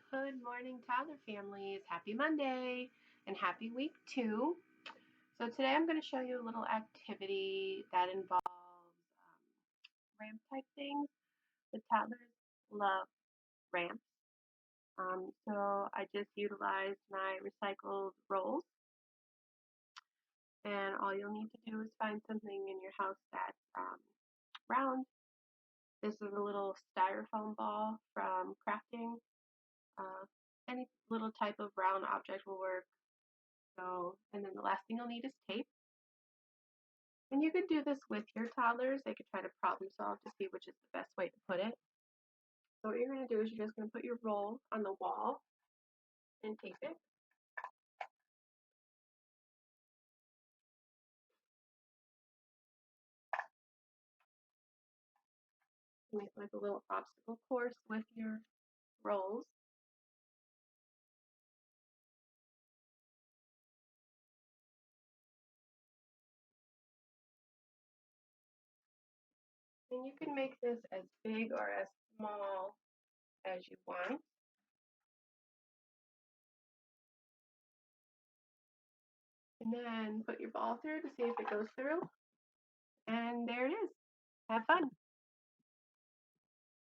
Good morning, toddler families. Happy Monday and happy week 2. So today I'm going to show you a little activity that involves ramp type things. The toddlers love ramps. So I just utilized my recycled rolls, and all you'll need to do is find something in your house that's round. This is a little styrofoam ball from crafting. Uh, any little type of round object will work. So, and then the last thing you'll need is tape. And you could do this with your toddlers. They could try to problem solve to see which is the best way to put it. So what you're going to do is you're just going to put your roll on the wall and tape it. Make like a little obstacle course with your rolls. And you can make this as big or as small as you want. And then put your ball through to see if it goes through. And there it is. Have fun.